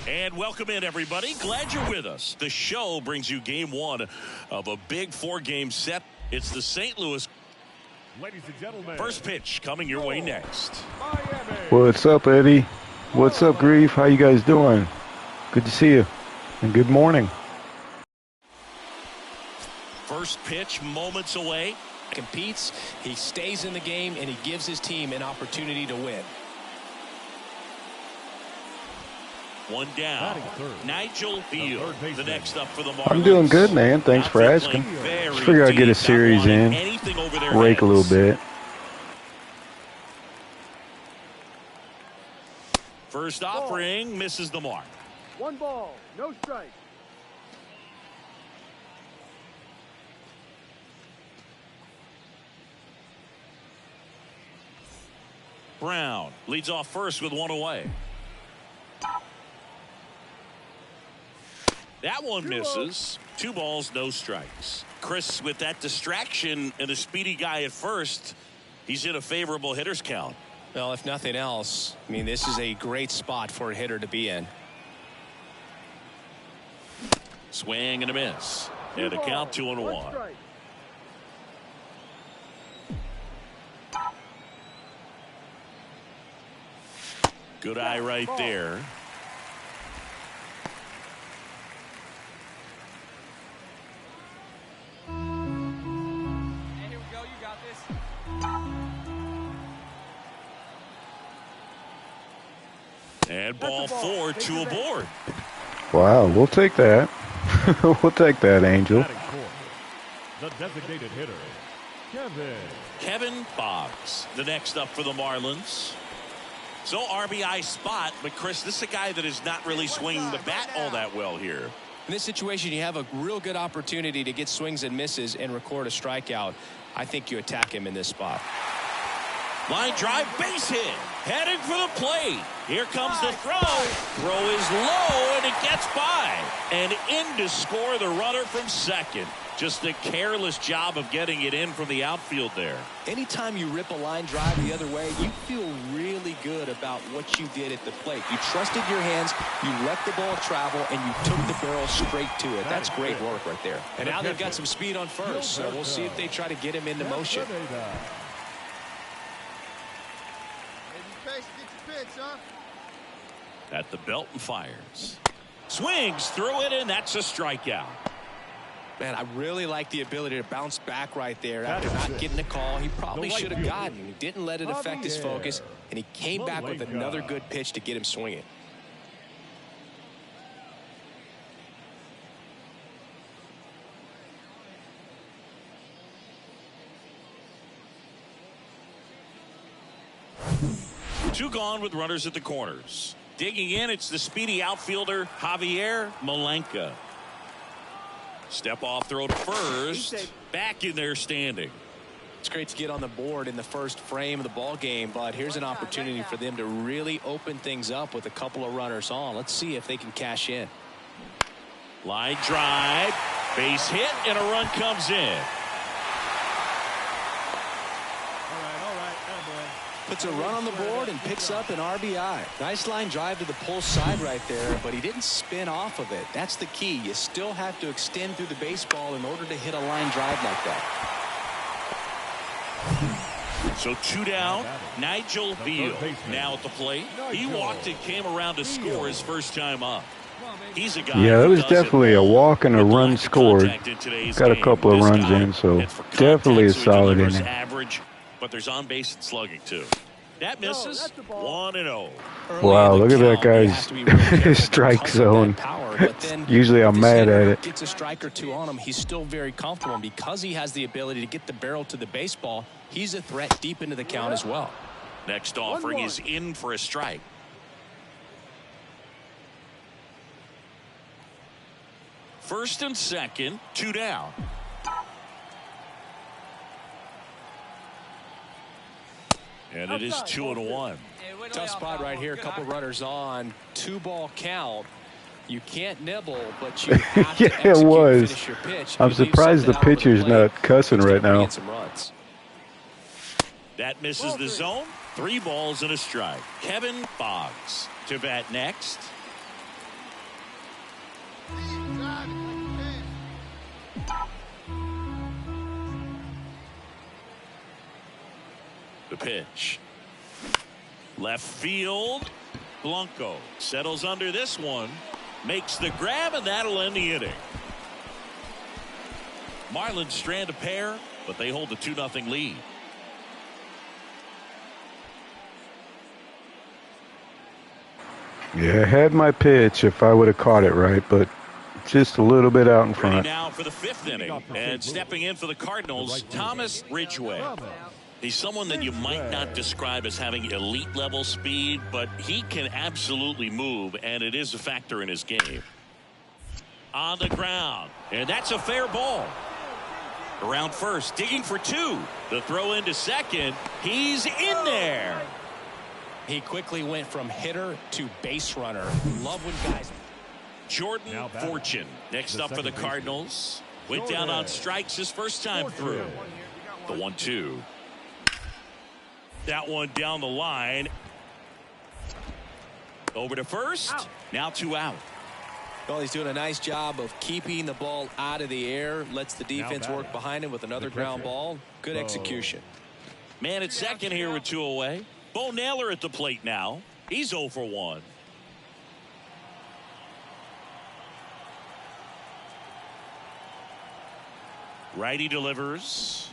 And welcome in, everybody. Glad you're with us. The show brings you game one of a big four-game set. It's the St. Louis. Ladies and gentlemen. First pitch coming your way next. Miami. What's up, Eddie? What's up, Grief? How you guys doing? Good to see you. And good morning. First pitch moments away. Competes, he stays in the game, and he gives his team an opportunity to win. One down. Nigel Beal, the next up for the Marlins. I'm doing good, man. Thanks for asking. Just figured I'd get a series in, rake a little bit. First offering misses the mark. 1 ball, no strike. Brown leads off first with one away. That one misses. 2 balls, no strikes. Chris, with that distraction and a speedy guy at first, he's in a favorable hitter's count. Well, if nothing else, I mean, this is a great spot for a hitter to be in. Swing and a miss. And a count 2-1. Good eye right there. Here we go. You got this. And ball 4, 2 aboard. Wow, we'll take that. We'll take that, Angel. The designated hitter, Kevin Boggs, the next up for the Marlins. So RBI spot, but Chris, this is a guy that is not really swinging the bat all that well here. In this situation, you have a real good opportunity to get swings and misses and record a strikeout. I think you attack him in this spot. Line drive, base hit, heading for the plate. Here comes the throw. Throw is low, and it gets by. And in to score the runner from second. Just a careless job of getting it in from the outfield there. Anytime you rip a line drive the other way, you feel really good about what you did at the plate. You trusted your hands, you let the ball travel, and you took the barrel straight to it. That's great work right there. And now they've got some speed on first, so we'll see if they try to get him into motion. At the belt and fires. Swings through it, and that's a strikeout. Man, I really like the ability to bounce back right there after not getting a call he probably should have gotten. He didn't let it affect his focus, and he came back with another good pitch to get him swinging. Two gone with runners at the corners. Digging in, it's the speedy outfielder Javier Malenka. Step off throw to first. Back in there standing. It's great to get on the board in the first frame of the ball game, but here's an opportunity for them to really open things up with a couple of runners on. Let's see if they can cash in. Line drive, base hit, and a run comes in. Puts a run on the board and picks up an RBI. Nice line drive to the pull side right there, but he didn't spin off of it. That's the key. You still have to extend through the baseball in order to hit a line drive like that. So 2 down. Nigel Beal now at the plate. He walked and came around to score his first time up. He's a guy. Yeah, it was definitely a walk and a run scored. Got a couple of runs in, so definitely a solid inning. Average, but there's on base and slugging too. That misses. 1-0. Wow, look at that guy's strike zone. Usually I'm mad at it. Gets a strike or two on him, he's still very comfortable, and because he has the ability to get the barrel to the baseball, he's a threat deep into the count as well. Next offering is in for a strike. First and second, 2 down. And it is 2-1. Tough spot right here. A couple runners on. 2-ball count. You can't nibble, but you have to execute, finish your pitch. I'm surprised the pitcher's not cussing right now. That misses the zone. 3 balls and a strike. Kevin Boggs to bat next. The pitch. Left field. Blanco settles under this one. Makes the grab, and that'll end the inning. Marlins strand a pair, but they hold the 2-0 lead. Yeah, I had my pitch if I would have caught it right, but just a little bit out in Ready front. now for the 5th inning, and stepping in for the Cardinals, Thomas Ridgway. He's someone that you might not describe as having elite level speed, but he can absolutely move, and it is a factor in his game. On the ground, and that's a fair ball. Around first, digging for 2. The throw into second. He's in there. He quickly went from hitter to base runner. Love when guys. Jordan Fortune next up for the Cardinals. Went down on strikes his first time through. The 1-2. That one down the line. Over to first. Now 2 out. Well, he's doing a nice job of keeping the ball out of the air. Lets the defense work behind him with another ground ball. Good execution. Man at second here with 2 away. Bo Naylor at the plate now. He's 0 for 1. Righty delivers.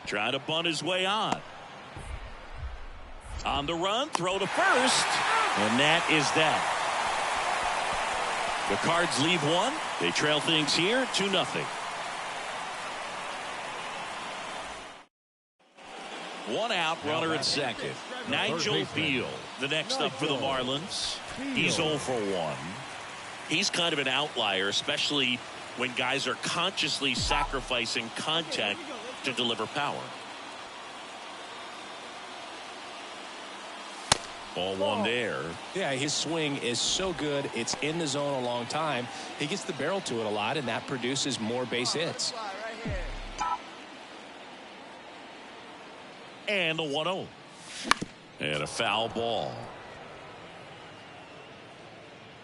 Trying to bunt his way on. On the run, throw to first. And that is that. The Cards leave 1. They trail things here 2-0. One out, runner at second. Nigel Beal, the next up for the Marlins. He's 0 for 1. He's kind of an outlier, especially when guys are consciously sacrificing contact to deliver power. Ball 1 there. Yeah, his swing is so good. It's in the zone a long time. He gets the barrel to it a lot, and that produces more base hits. And the 1-0. And a foul ball.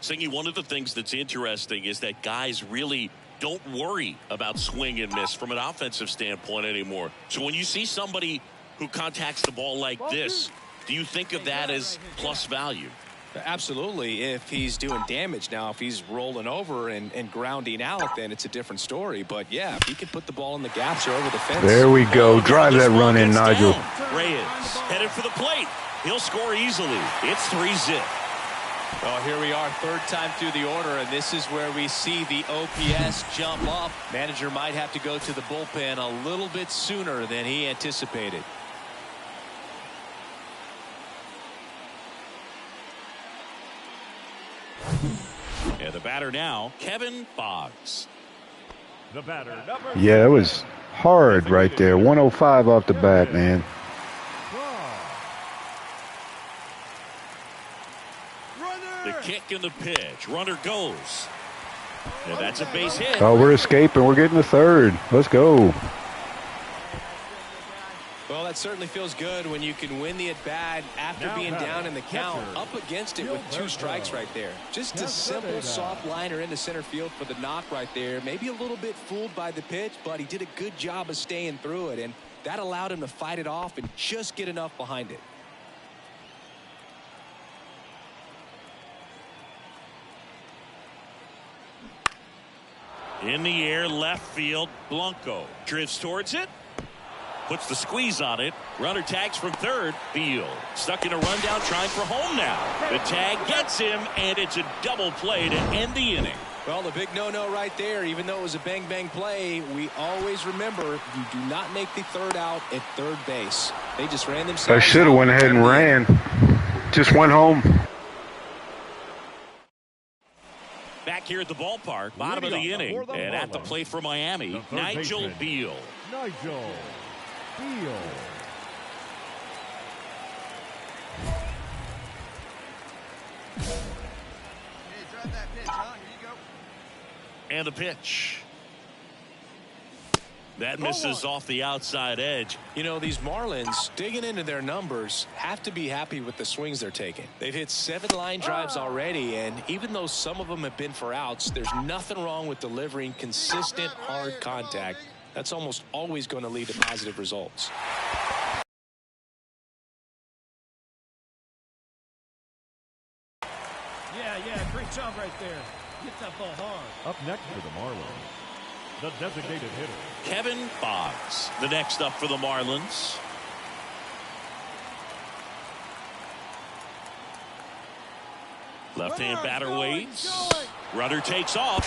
Singy, one of the things that's interesting is that guys really don't worry about swing and miss from an offensive standpoint anymore. So when you see somebody who contacts the ball like this, do you think of that as plus value? Absolutely. If he's doing damage now, if he's rolling over and grounding out, then it's a different story. But yeah, if he can put the ball in the gaps or over the fence. There we go. Drive that run in, Nigel. Reyes headed for the plate. He'll score easily. It's 3-0. Well, here we are, 3rd time through the order, and this is where we see the OPS jump up. Manager might have to go to the bullpen a little bit sooner than he anticipated. And the batter now, Kevin Boggs. The batter, Yeah, it was hard right there. 105 off the bat, man. The kick and the pitch. Runner goes. And that's a base hit. Oh, we're escaping. We're getting the 3rd. Let's go. Well, that certainly feels good when you can win the at-bat after being down in the count, up against it with 2 strikes right there. Just a simple soft liner into center field for the knock right there. Maybe a little bit fooled by the pitch, but he did a good job of staying through it, and that allowed him to fight it off and just get enough behind it. In the air, left field, Blanco drifts towards it. Puts the squeeze on it. Runner tags from third. Beal stuck in a rundown, trying for home now. The tag gets him, and it's a double play to end the inning. Well, the big no-no right there, even though it was a bang-bang play, we always remember you do not make the 3rd out at third base. They just ran themselves. I should have went ahead and ran. Just went home. Back here at the ballpark, bottom of the inning, and at the plate for Miami, Nigel Beal. Nigel Beal. And the pitch. That misses off the outside edge. You know, these Marlins, digging into their numbers, have to be happy with the swings they're taking. They've hit 7 line drives already, and even though some of them have been for outs, there's nothing wrong with delivering consistent, hard contact. That's almost always going to lead to positive results. job right there. Get that ball hard. Up next for the Marlins, the designated hitter, Kevin Boggs, the next up for the Marlins. Left-hand batter waits. Runner takes off.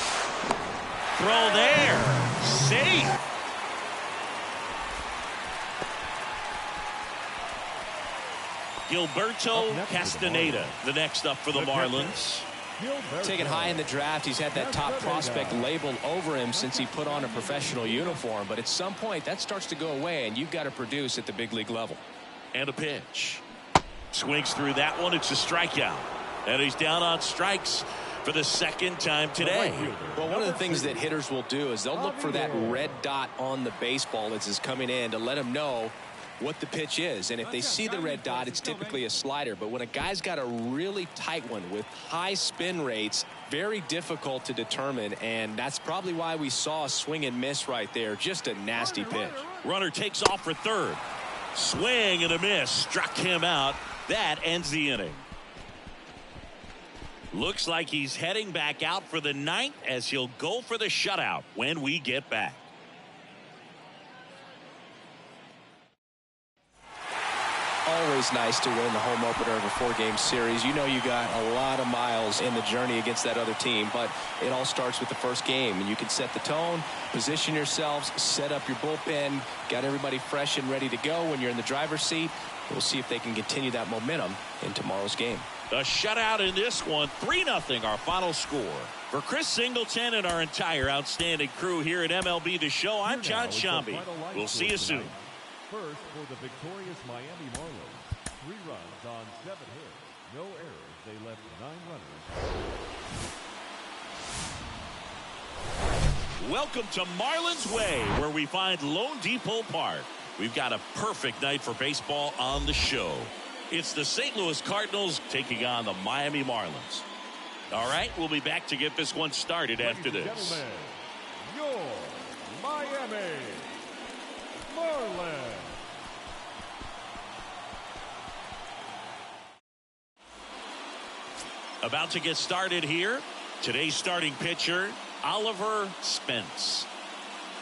Throw there. Safe. Gilberto Castaneda, the next up for the Marlins. Taken high in the draft, he's had that top prospect labeled over him since he put on a professional uniform. But at some point, that starts to go away, and you've got to produce at the big league level. And a pitch. Swings through that one. It's a strikeout. And he's down on strikes for the second time today. Well, one of the things that hitters will do is they'll look for that red dot on the baseball as it's coming in to let them know what the pitch is. And if they see the red dot, it's typically a slider. But when a guy's got a really tight one with high spin rates, very difficult to determine. And that's probably why we saw a swing and miss right there. Just a nasty pitch. Runner takes off for third. Swing and a miss. Struck him out. That ends the inning. Looks like he's heading back out for the ninth as he'll go for the shutout when we get back. Always nice to win the home opener of a 4-game series. You know you got a lot of miles in the journey against that other team, but it all starts with the first game, and you can set the tone, position yourselves, set up your bullpen, got everybody fresh and ready to go when you're in the driver's seat. We'll see if they can continue that momentum in tomorrow's game. A shutout in this one, 3-0 our final score. For Chris Singleton and our entire outstanding crew here at MLB The Show, I'm John Shambi. We'll see you soon. first for the victorious Miami Marlins. 3 runs on 7 hits. No errors. They left 9 runners. Welcome to Marlins Way, where we find Lone Depot Park. We've got a perfect night for baseball on the show. It's the St. Louis Cardinals taking on the Miami Marlins. All right, we'll be back to get this one started after this. Gentlemen, your Miami Marlins. About to get started here. Today's starting pitcher, Oliver Spence.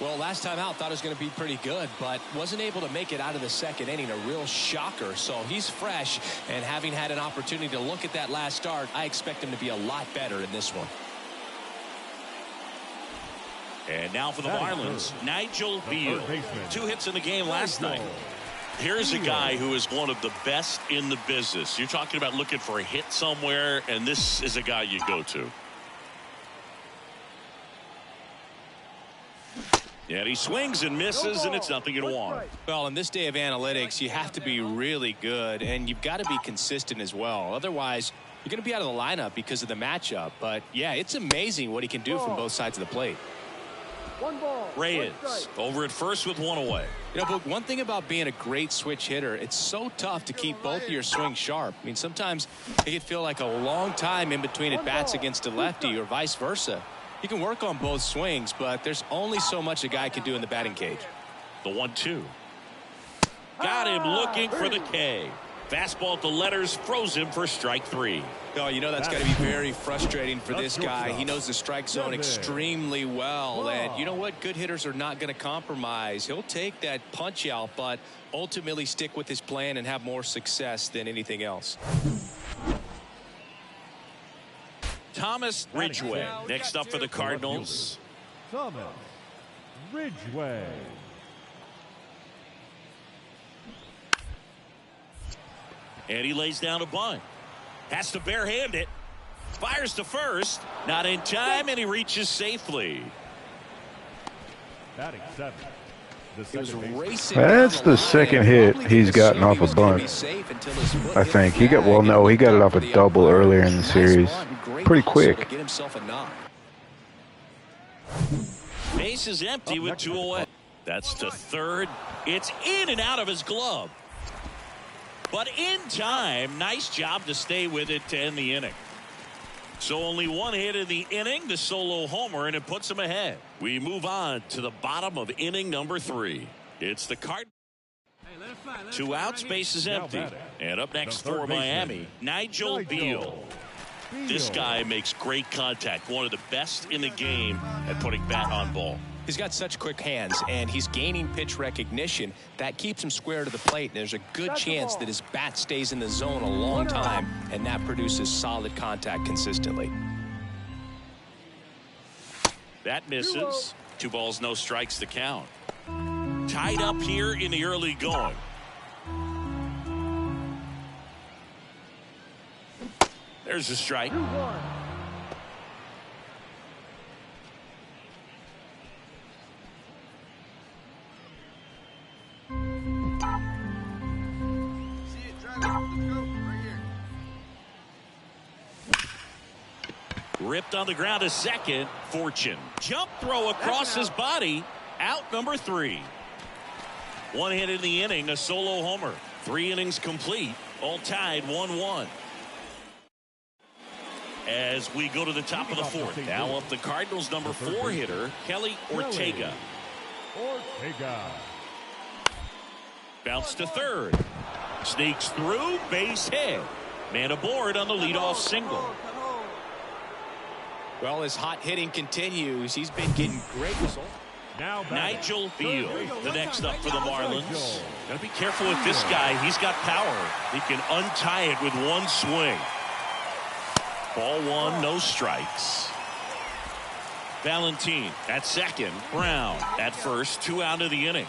Well, last time out, thought it was going to be pretty good, but wasn't able to make it out of the second inning. A real shocker. So he's fresh, and having had an opportunity to look at that last start, I expect him to be a lot better in this one. And now for the Marlins, Nigel Beal. 2 hits in the game last night. Here's a guy who is one of the best in the business. You're talking about looking for a hit somewhere, and this is a guy you go to. And he swings and misses, and it's 0-1. Well, in this day of analytics, you have to be really good, and you've got to be consistent as well. Otherwise, you're going to be out of the lineup because of the matchup. But, yeah, it's amazing what he can do from both sides of the plate. Reyes over at first with 1 away. You know, Book, one thing about being a great switch hitter, it's so tough to keep both of your swings sharp. I mean, sometimes it can feel like a long time in between at bats against a lefty or vice versa. You can work on both swings, but there's only so much a guy can do in the batting cage. The 1-2. Got him looking for the K. Fastball at the letters, froze him for strike 3. Oh, you know that's got to be very frustrating for this guy. He knows the strike zone extremely well. And you know what? Good hitters are not going to compromise. He'll take that punch out, but ultimately stick with his plan and have more success than anything else. Thomas Ridgway next up for the Cardinals. Thomas Ridgway. And he lays down a bunt. Has to barehand it. Fires to first. Not in time, and he reaches safely. Batting 7. That's the second hit he's gotten off a bunt. I think he got, well, no, he got it off a double earlier in the series. Pretty quick. Base is empty with 2 away. That's to third. It's in and out of his glove. But in time, nice job to stay with it to end the inning. So only 1 hit in the inning, the solo homer, and it puts him ahead. We move on to the bottom of inning number 3. It's the Cardinals. 2 outs, base is empty. And up next for Miami, Nigel Beal. This guy makes great contact. One of the best in the game at putting bat on ball. He's got such quick hands, and he's gaining pitch recognition. That keeps him square to the plate, and there's a good chance that his bat stays in the zone a long time, and that produces solid contact consistently. That misses. 2 balls, no strikes to count. Tied up here in the early going. There's a strike. Ripped on the ground to second. Fortune. Jump throw across his body. Out number 3. 1 hit in the inning, a solo homer. 3 innings complete. All tied 1-1. As we go to the top of the 4th. Now up the Cardinals' number 4 hitter, Kelly Ortega. Bounce to third. Sneaks through, base hit. Man aboard on the leadoff single. Well, as hot hitting continues, he's been getting great results. Nigel Beal, the next up for the Marlins. Gotta be careful with this guy. He's got power. He can untie it with one swing. Ball 1, no strikes. Valentin at second. Brown at first. 2 out of the inning.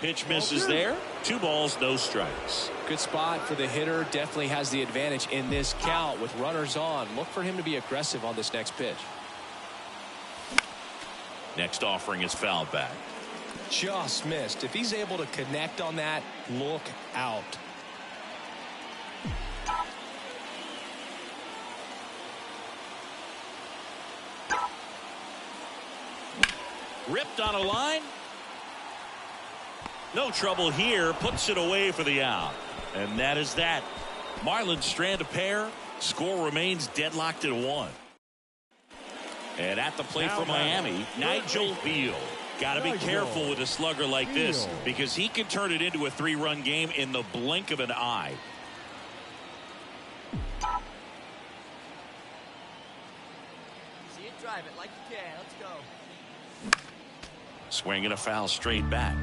Pitch misses there. 2 balls, no strikes. Good spot for the hitter. Definitely has the advantage in this count with runners on. Look for him to be aggressive on this next pitch. Next offering is fouled back. Just missed. If he's able to connect on that, look out. Ripped on a line. No trouble here. Puts it away for the out. And that is that. Marlins strand a pair. Score remains deadlocked at 1. And at the plate for Miami, Nigel Beal. Got to be careful with a slugger like this because he can turn it into a 3-run game in the blink of an eye. See it, drive it like you can. Let's go. Swinging a foul straight back.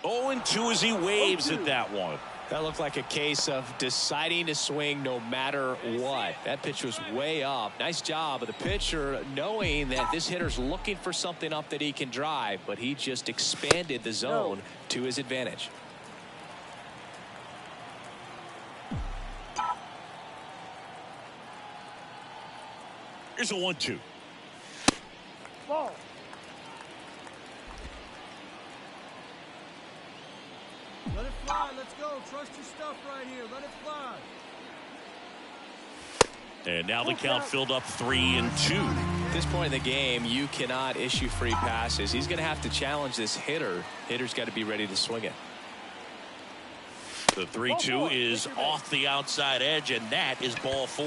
Oh, and 2 as he waves at that one. That looked like a case of deciding to swing no matter what. That pitch was way up. Nice job of the pitcher knowing that this hitter's looking for something up that he can drive, but he just expanded the zone to his advantage. Here's a 1-2. Ball. Let it fly. Let's go. Trust your stuff right here. Let it fly. And now the count filled up 3-2. At this point in the game, you cannot issue free passes. He's going to have to challenge this hitter. Hitter's got to be ready to swing it. The 3-2 is off the outside edge, and that is ball 4.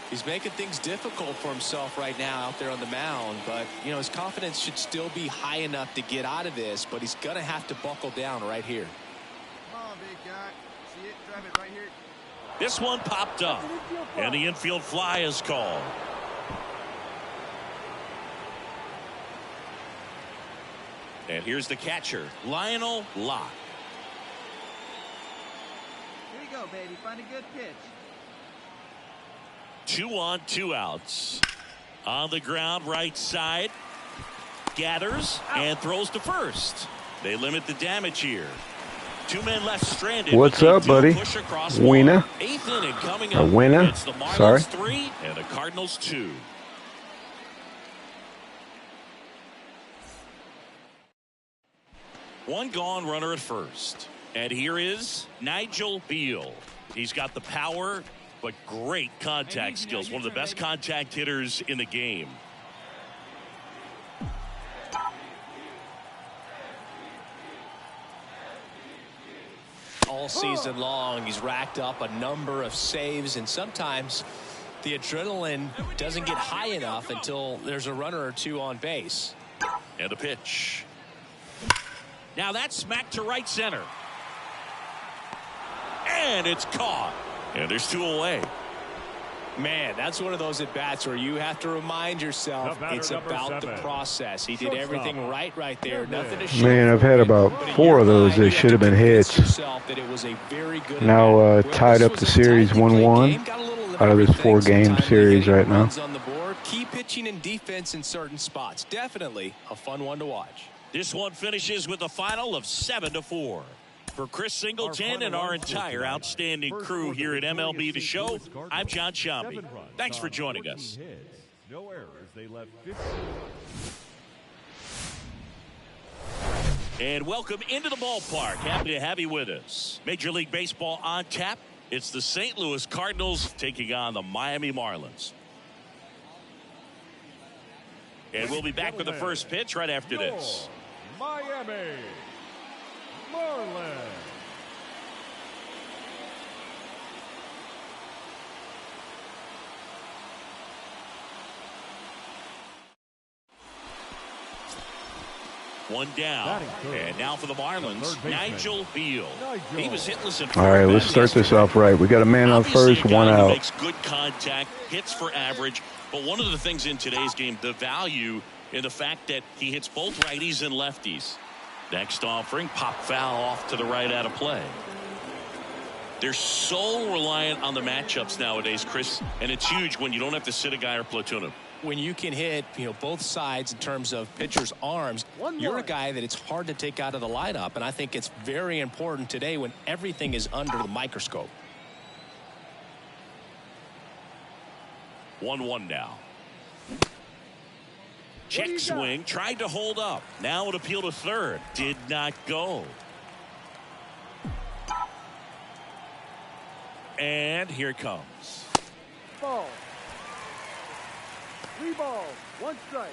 He's making things difficult for himself right now out there on the mound, but you know his confidence should still be high enough to get out of this, but he's going to have to buckle down right here. Come on, big guy. See it, drive it right here. This one popped up, and the infield fly is called. And here's the catcher, Lionel Locke. Here you go, baby. Find a good pitch. 2 on, 2 outs. On the ground, right side. Gathers and throws to first. They limit the damage here. 2 men left stranded. What's up, buddy? Winner. 8th inning coming up. A winner. It's the Marlins Sorry. 3 and the Cardinals 2. One gone, runner at first. And here is Nigel Beal. He's got the power, but great contact skills. One of the best contact hitters in the game. All season long, he's racked up a number of saves, and sometimes The adrenaline doesn't get high enough until there's a runner or two on base. And a pitch. Now that's smacked to right center. And it's caught. And there's 2 away. Man, that's one of those at-bats where you have to remind yourself it's about the process. He did everything right there. Nothing to show. Man, I've had about 4 of those that should have been hits. Now tied up the series 1-1 out of this 4-game series right now. Key pitching and defense in certain spots. Definitely a fun one to watch. This one finishes with a final of 7-4. For Chris Singleton and our entire outstanding crew here at MLB The Show, I'm John Shambi. Thanks for joining us. No errors. They left 15. And welcome into the ballpark. Happy to have you with us. Major League Baseball on tap. It's the St. Louis Cardinals taking on the Miami Marlins. And we'll be back with the first pitch right after this. Miami Marlins. One down. And now for the Marlins, Nigel Beal. He was hitless in. All right, let's start this off right. We got a man on first, 1 out. Makes good contact, hits for average. But one of the things in today's game, the value in the fact that he hits both righties and lefties. Next offering, pop foul off to the right out of play. They're so reliant on the matchups nowadays, Chris, and it's huge when you don't have to sit a guy or platoon him. When you can hit, both sides in terms of pitchers' arms, you're a guy that it's hard to take out of the lineup, and I think it's very important today when everything is under the microscope. 1-1 now. Check swing, tried to hold up. Now an appeal to third. Did not go. And here it comes. Ball. 3 balls, 1 strike.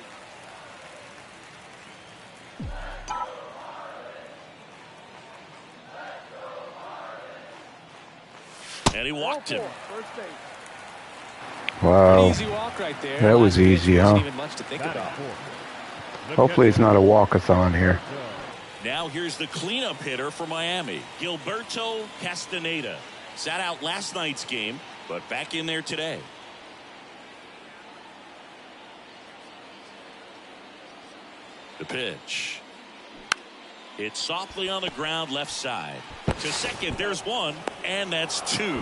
And he walked him. First base. Wow. Easy walk right there. That was easy, huh? Wasn't even much to think about. Hopefully it's not a walkathon here. Now here's the cleanup hitter for Miami, Gilberto Castaneda. Sat out last night's game, but back in there today. The pitch. It's softly on the ground left side. To second, there's 1, and that's 2.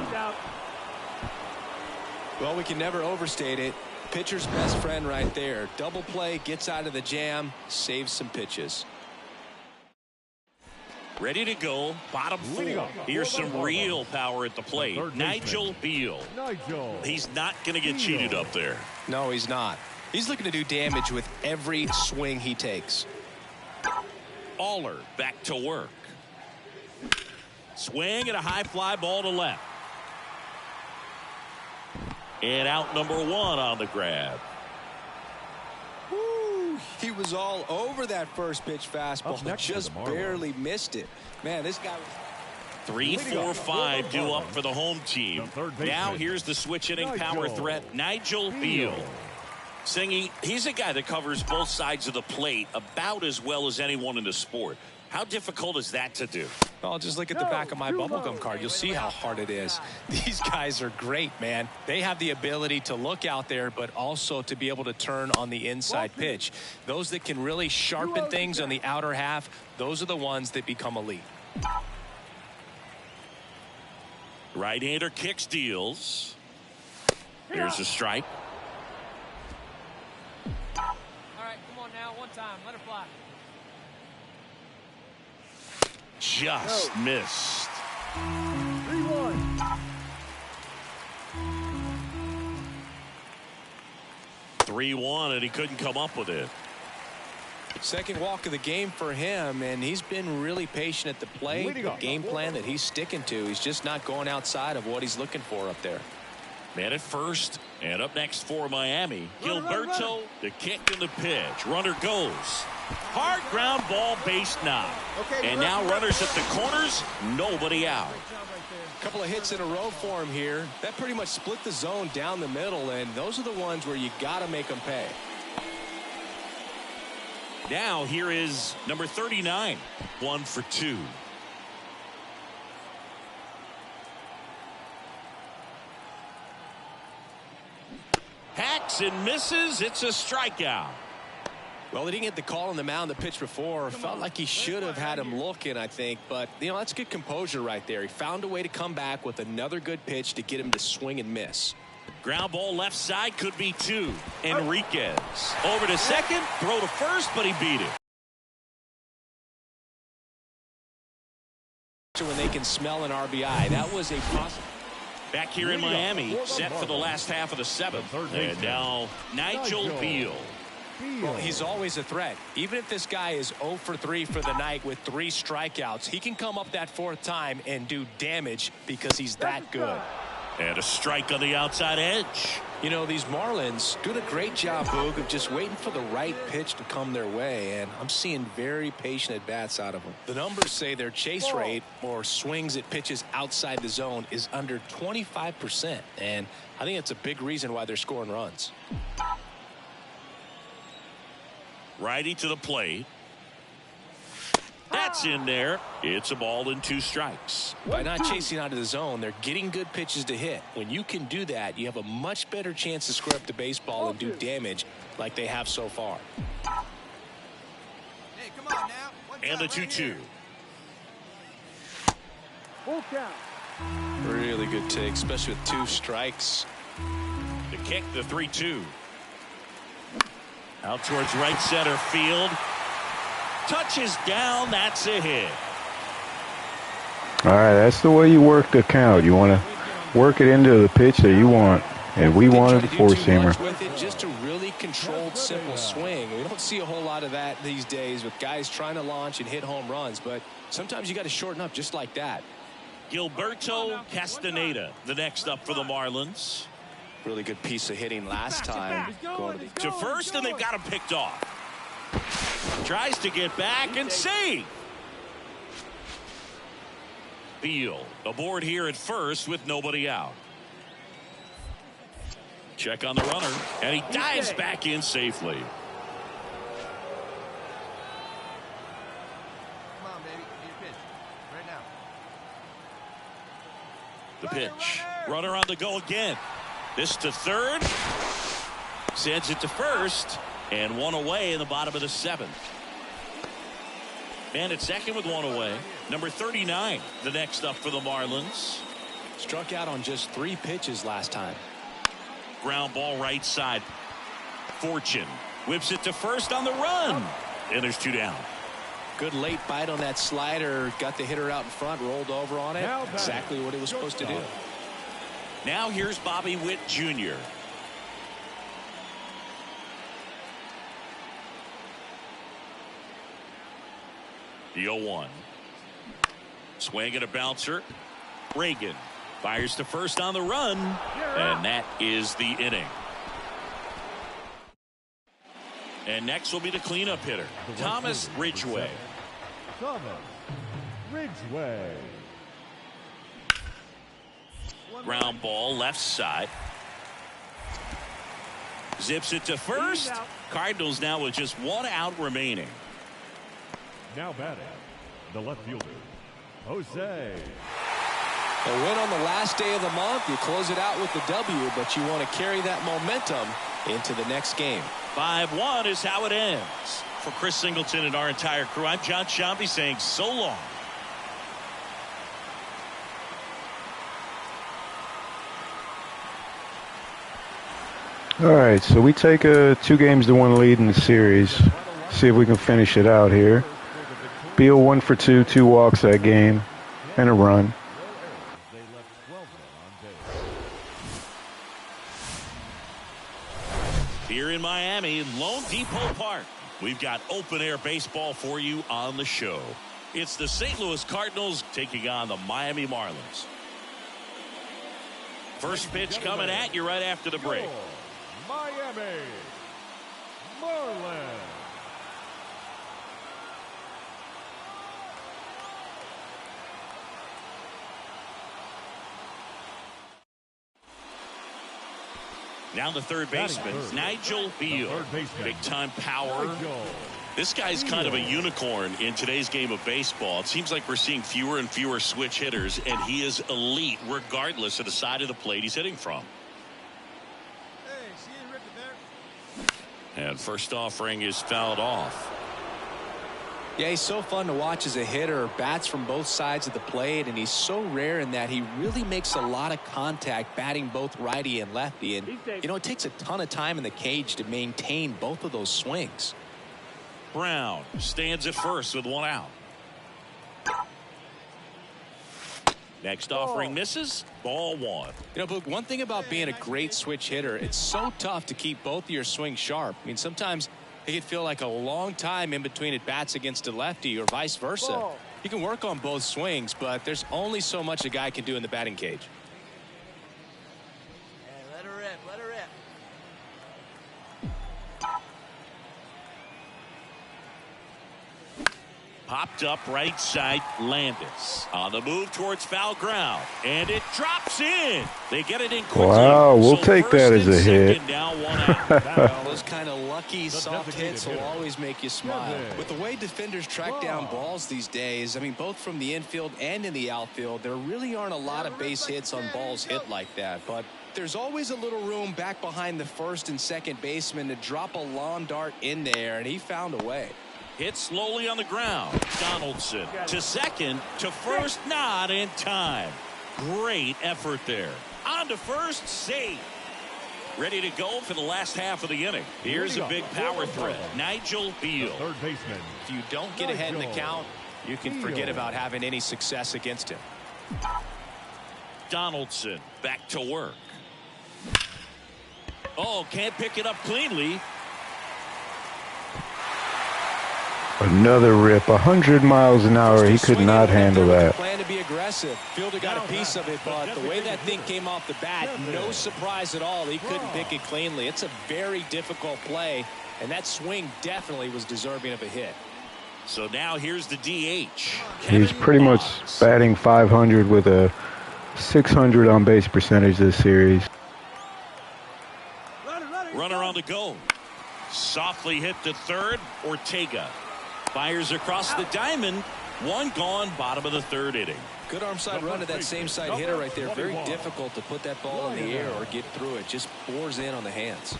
Well, we can never overstate it. Pitcher's best friend right there. Double play, gets out of the jam, saves some pitches. Ready to go, bottom 4. Here's some real power at the plate. Nigel Beal. He's not going to get cheated up there. No, he's not. He's looking to do damage with every swing he takes. Aller back to work. Swing and a high fly ball to left. And out number 1 on the grab. Woo, he was all over that first pitch fastball. Just barely missed it. Man, this guy was 3-4-5 due up for the home team. Now here's the switch hitting power threat, Nigel Beal. Singy, he's a guy that covers both sides of the plate about as well as anyone in the sport. How difficult is that to do? Well, just look at the back of my bubblegum card. You'll see how hard it is. These guys are great, man. They have the ability to look out there, but also to be able to turn on the inside pitch. Those that can really sharpen things on the outer half, those are the ones that become elite. Right-hander kicks, deals. Here's a strike. All right, come on now, 1 time, let it fly. Just missed. 3-1. 3-1, and he couldn't come up with it. Second walk of the game for him, and he's been really patient at the plate. The game plan that he's sticking to, he's just not going outside of what he's looking for up there. Man at first, and up next for Miami, Gilberto, the kick and the pitch. Runner goes. Hard ground ball, base knock. And now runners at the corners, nobody out. Couple of hits in a row for him here. That pretty much split the zone down the middle, and those are the ones where you got to make them pay. Now here is number 39. 1 for 2. Hacks and misses. It's a strikeout. Well, he didn't get the call on the mound the pitch before. Felt like he should have had him looking, I think. But, you know, that's good composure right there. He found a way to come back with another good pitch to get him to swing and miss. Ground ball left side, could be 2. Enriquez over to second, throw to first, but he beat it. When they can smell an RBI, that was a possible. Back here in Miami, set for the last half of the 7th. And now Nigel Beal. Well, he's always a threat. Even if this guy is 0 for 3 for the night with 3 strikeouts, he can come up that 4th time and do damage because he's that good. And a strike on the outside edge. You know, these Marlins doing a great job, Boog, of just waiting for the right pitch to come their way, and I'm seeing very patient at-bats out of them. The numbers say their chase rate, or swings at pitches outside the zone, is under 25%, and I think it's a big reason why they're scoring runs. Righty to the plate. That's in there. It's a ball and 2 strikes. By not chasing out of the zone, they're getting good pitches to hit. When you can do that, you have a much better chance to square up the baseball and do damage like they have so far. Hey, come on now. And the 2-2. Full count. Really good take, especially with 2 strikes. The kick, the 3-2. Out towards right center field. Touches down. That's a hit. All right, that's the way you work the count. You want to work it into the pitch that you want, and we wanted the 4-seamer. With it, just a really controlled, simple swing. We don't see a whole lot of that these days with guys trying to launch and hit home runs, but sometimes you got to shorten up just like that. Gilberto Castaneda, the next up for the Marlins. Really good piece of hitting last time. Going to first, and they've got him picked off. Tries to get back and save. Beal aboard here at first with nobody out. Check on the runner, and he dives back in safely. Come on, baby. Your pitch. Right now. The pitch. Runner on the go again. This to third. Sends it to first. And 1 away in the bottom of the 7th. And at second with 1 away. Number 39, the next up for the Marlins. Struck out on just 3 pitches last time. Ground ball right side. Fortune whips it to first on the run. And there's 2 down. Good late bite on that slider. Got the hitter out in front, rolled over on it. Exactly what it was supposed to do. Now here's Bobby Witt Jr. The 0-1. Swing and a bouncer. Raking fires to first on the run. And that is the inning. And next will be the cleanup hitter, Thomas Ridgway. Thomas Ridgway. Ground ball left side. Zips it to first. Cardinals now with just 1 out remaining. Now batting, the left fielder, Jose. A win on the last day of the month. You close it out with the W, but you want to carry that momentum into the next game. 5-1 is how it ends. For Chris Singleton and our entire crew, I'm John Shambi saying so long. All right, so we take a 2-1 lead in the series. See if we can finish it out here. Beal 1 for 2, 2 walks that game, and a run. Here in Miami, Lone Depot Park, we've got open-air baseball for you on the show. It's the St. Louis Cardinals taking on the Miami Marlins. First pitch coming at you right after the break. Miami Marlins. Now the third baseman, Nigel Beal. Big-time power. This guy's kind of a unicorn in today's game of baseball. It seems like we're seeing fewer and fewer switch hitters, and he is elite regardless of the side of the plate he's hitting from. Hey, see you, Ricky there. And first offering is fouled off. Yeah, he's so fun to watch as a hitter. Bats from both sides of the plate, and he's so rare in that he really makes a lot of contact batting both righty and lefty. And, you know, it takes a ton of time in the cage to maintain both of those swings. Brown stands at first with one out. Next offering misses. Ball one. You know, Boog, one thing about being a great switch hitter, it's so tough to keep both of your swings sharp. I mean, sometimes it can feel like a long time in between at bats against a lefty or vice versa. You can work on both swings, but there's only so much a guy can do in the batting cage. Hey, let her rip, let her rip. Popped up right side. Landis on the move towards foul ground, and it drops in. They get it in quickly. Wow, we'll take that as a hit. Now one out. Well, those kind of lucky soft hits will always make you smile. With the way defenders track down balls these days, I mean, both from the infield and in the outfield, there really aren't a lot of base hits on balls hit like that. But there's always a little room back behind the first and second baseman to drop a lawn dart in there, and he found a way. Hit slowly on the ground. Donaldson to second, to first, not in time. Great effort there. On to first, safe. Ready to go for the last half of the inning. Here's a big power threat. Nigel Beal. Third baseman. If you don't get ahead in the count, you can forget about having any success against him. Donaldson back to work. Oh, can't pick it up cleanly. Another rip, 100 miles an hour. He could not handle that. Plan to be aggressive. Fielder got a piece of it, but the way that thing came off the bat, no surprise at all. He couldn't pick it cleanly. It's a very difficult play, and that swing definitely was deserving of a hit. So now here's the DH. He's pretty much batting 500 with a 600 on base percentage this series. Runner on the go. Softly hit to third. Ortega fires across the diamond. One gone, bottom of the third inning. Good arm side run to that same side hitter right there. Very difficult to put that ball in the air or get through it. Just bores in on the hands.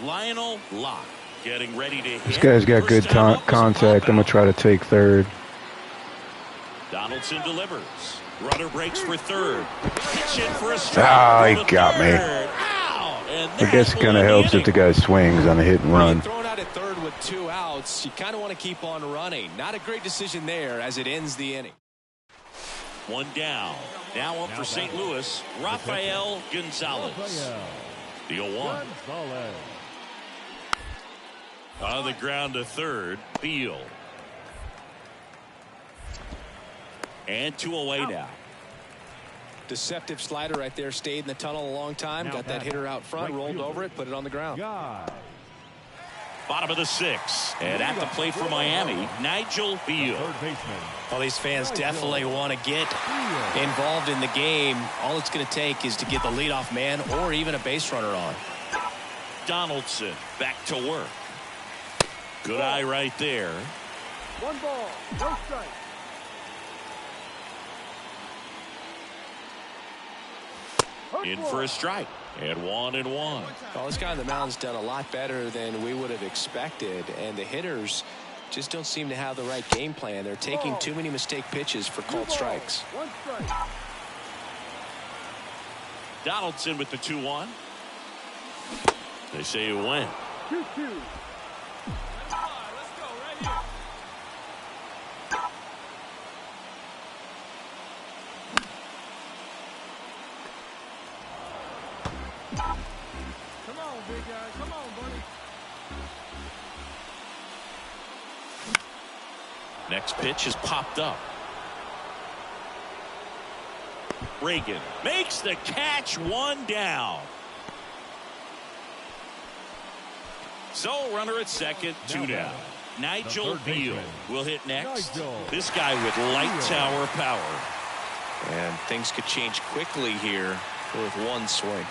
Lionel Locke getting ready to hit. This guy's got good contact. I'm going to try to take third. Donaldson delivers. Runner breaks for third. Pitch in for a strike. Ah, he got me. I guess it kind of helps if the guy swings on a hit and run. Thrown out at third with 2 outs. You kind of want to keep on running. Not a great decision there as it ends the inning. One down. Now up for St. Louis, Rafael Gonzalez. The 0-1. On the ground to third, Beal. And 2 away now. Deceptive slider right there. Stayed in the tunnel a long time. Got that hitter out front, rolled over it, put it on the ground. Bottom of the 6th. And at the plate for Miami, Nigel Beal. Well, these fans definitely want to get involved in the game. All it's going to take is to get the leadoff man or even a base runner on. Donaldson back to work. Good eye right there. 1 ball, no strike. In for a strike. And 1-1. Well, this guy on the mound's done a lot better than we would have expected, and the hitters just don't seem to have the right game plan. They're taking too many mistake pitches for called strikes. 1 strike. Donaldson with the 2-1. They say it went. 2-2. Come on, big guy. Come on, buddy. Next pitch is popped up. Raking makes the catch, 1 down. So runner at second, 2 down. Nigel Beal will hit next. This guy with light tower power. And things could change quickly here with 1 swing.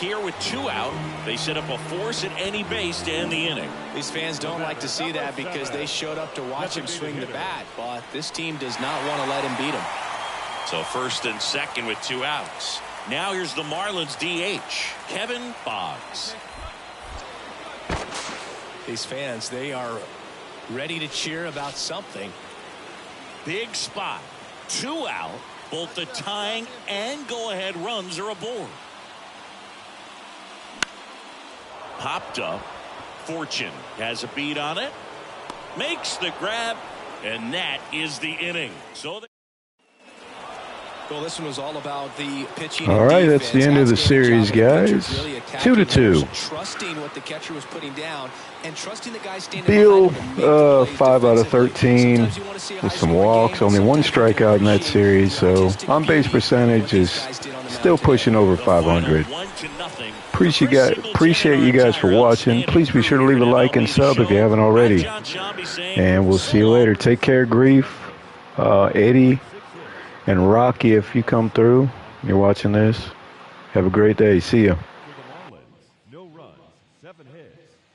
here with 2 out. They set up a force at any base to end the inning. These fans don't like to see that because they showed up to watch him swing the bat, but this team does not want to let him beat him. So first and second with 2 outs. Now here's the Marlins DH, Kevin Boggs. These fans, they are ready to cheer about something. Big spot. 2 out. Both the tying and go-ahead runs are aboard. Popped up. Fortune has a beat on it. Makes the grab. And that is the inning. Well, this one was all about the pitching. All right, that's the end of the series, guys. 2-2. Trusting what the catcher was putting down and trusting the guy standing Bill, behind him 5 out of 13 with some walks. Only 1 strikeout in that series, so on-base percentage is still pushing over 500. Appreciate you guys for watching. Please be sure to leave a like and sub if you haven't already. And we'll see you later. Take care, Grief, Eddie, and Rocky, if you come through, you're watching this. Have a great day. See ya.